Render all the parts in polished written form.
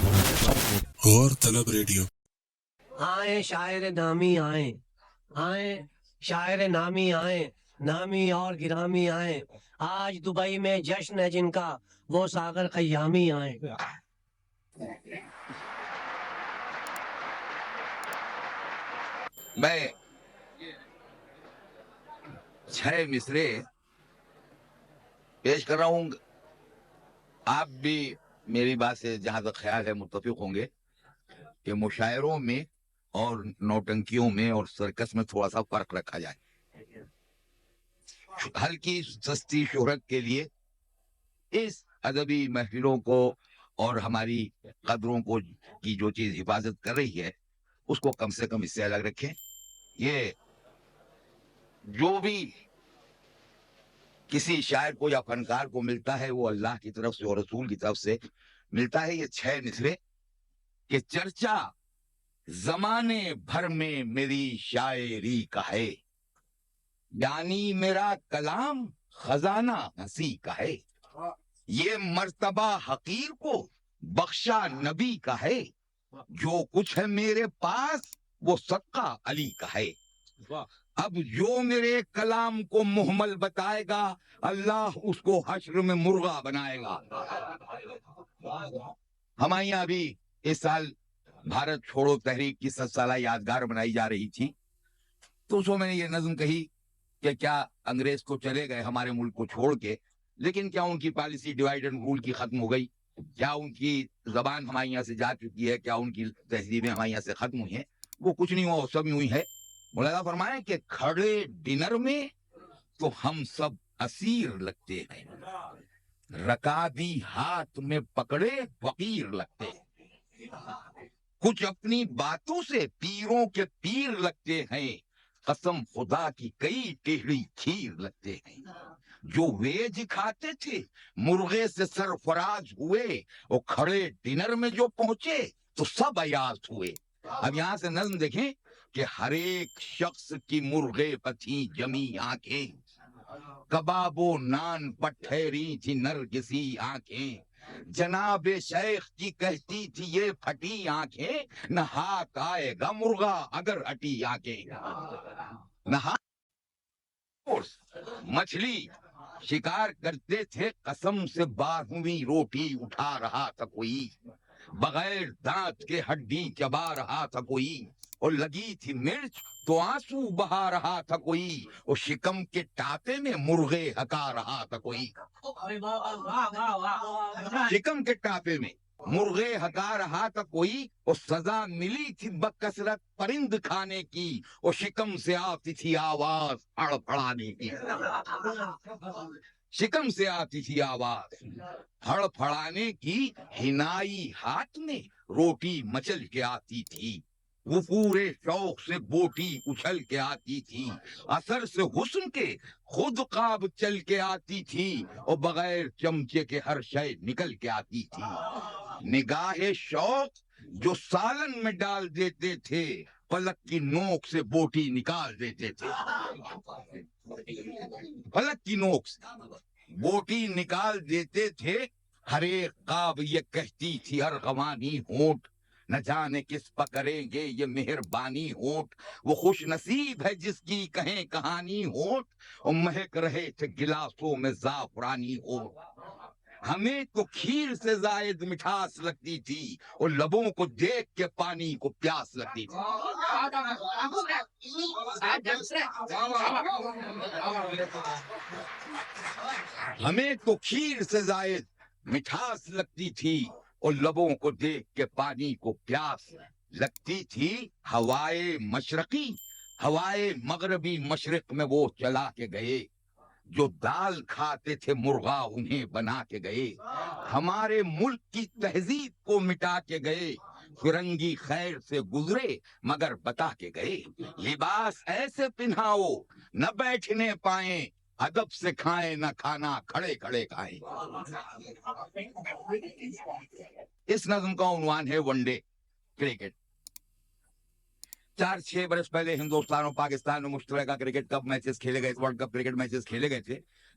غور طلب ریڈیو. آئے شاعر نامی آئیں، آئیں شاعر نامی آئیں، نامی اور گرامی آئیں، آج دبئی میں جشن ہے جن کا، وہ ساغر خیامی آئیں. میں 6 مصرے پیش کر رہا ہوں. آپ بھی میری بات سے جہاں تک خیال ہے متفق ہوں گے کہ مشاعروں میں اور نوٹنکیوں میں اور سرکس میں تھوڑا سا فرق رکھا جائے. ہلکی سستی شہرت کے لیے اس ادبی محفلوں کو اور ہماری قدروں کو کی جو چیز حفاظت کر رہی ہے اس کو کم سے کم اس سے الگ رکھیں. یہ جو بھی کسی شاعر کو یا فنکار کو ملتا ہے وہ اللہ کی طرف سے اور رسول کی طرف سے ملتا ہے. یہ 6 مصرے کہ چرچا زمانے بھر میں میری شاعری کا ہے، یعنی میرا کلام خزانہ ہنسی کا ہے. یہ مرتبہ حقیر کو بخشا نبی کا ہے، جو کچھ ہے میرے پاس وہ صدقہ علی کا ہے. اب جو میرے کلام کو محمل بتائے گا اللہ اس کو حشر میں مرغا بنائے گا. ہمارے یہاں بھی اس سال بھارت چھوڑو تحریک کی 7 سالہ یادگار بنائی جا رہی تھی، تو اس میں نے یہ نظم کہی کہ کیا انگریز کو چلے گئے ہمارے ملک کو چھوڑ کے، لیکن کیا ان کی پالیسی ڈیوائڈ اینڈ رول کی ختم ہو گئی؟ کیا ان کی زبان ہمارے یہاں سے جا چکی ہے؟ کیا ان کی تہذیبیں ہمارے یہاں سے ختم ہوئی ہیں؟ وہ کچھ نہیں ہوا، سب یوں ہی ہے. مولانا فرمائیں کہ کھڑے ڈنر میں تو ہم سب اسیر لگتے ہیں، رکابی ہاتھ میں پکڑے فقیر لگتے ہیں. کچھ اپنی باتوں سے پیروں کے پیر لگتے ہیں، قسم خدا کی کئی ٹیڑھی کھیر لگتے ہیں. جو ویج کھاتے تھے مرغے سے سرفراز ہوئے، اور کھڑے ڈنر میں جو پہنچے تو سب ایاز ہوئے. اب یہاں سے نظم دیکھیں کہ ہر ایک شخص کی مرغے پتھی جمی آنکھیں، کباب و نان پر ٹھہری تھی نرگسی آنکھیں. جناب شیخ کی کہتی تھی یہ پھٹی آنکھیں، نہ ہاتھ آئے گا مرغا اگر ہٹی آنکھیں. نہ مچھلی شکار کرتے تھے قسم سے 12ویں روٹی اٹھا رہا تھا کوئی، بغیر دانت کے ہڈی چبا رہا تھا کوئی. اور لگی تھی مرچ تو آنسو بہا رہا تھا کوئی، اور شکم کے ٹاپے میں مرغے ہکا رہا تھا کوئی. شکم کے ٹاپے میں مرغے ہکا رہا تھا کوئی، اور سزا ملی تھی بکثرت پرند کھانے کی، اور شکم سے آتی تھی آواز پھڑ پھڑانے کی. شکم سے آتی تھی آواز پھڑ پھڑانے کی، ہنائی ہاتھ میں روٹی مچل کے آتی تھی. وہ پورے شوق سے بوٹی اچھل کے آتی تھی، اثر سے حسن کے خود خواب چل کے آتی تھی، اور بغیر چمچے کے ہر شے نکل کے آتی تھی. نگاہ شوق جو سالن میں ڈال دیتے تھے، پلک کی نوک سے بوٹی نکال دیتے تھے. پلک کی نوک سے بوٹی نکال دیتے تھے. ہر ایک خواب یہ کہتی تھی ارغوانی ہونٹ، نہ جانے کس پر کریں گے یہ مہربانی ہونٹ. وہ خوش نصیب ہے جس کی کہیں کہانی ہونٹ، اور مہک رہے تھے گلاسوں میں زعفرانی ہونٹ. ہمیں تو کھیر سے زائد مٹھاس لگتی تھی، اور لبوں کو دیکھ کے پانی کو پیاس لگتی تھی. ہمیں تو کھیر سے زائد مٹھاس لگتی تھی، اور لبوں کو دیکھ کے پانی کو پیاس لگتی تھی. ہوائے مشرقی ہوائے مغربی مشرق میں وہ چلا کے گئے، جو دال کھاتے تھے مرغا انہیں بنا کے گئے. ہمارے ملک کی تہذیب کو مٹا کے گئے، فرنگی خیر سے گزرے مگر بتا کے گئے. لباس ایسے پہناؤ نہ بیٹھنے پائیں، ادب سے کھائیں نہ کھانا کھڑے کھڑے کھائیں. اس نظم کا عنوان ہے ون ڈے کرکٹ. 4-6 برس پہلے ہندوستان اور پاکستان میں مشترکہ کرکٹ کپ میچز کھیلے گئے، ورلڈ کپ کرکٹ میچز کھیلے گئے تھے،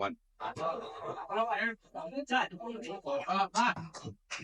1।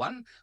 1।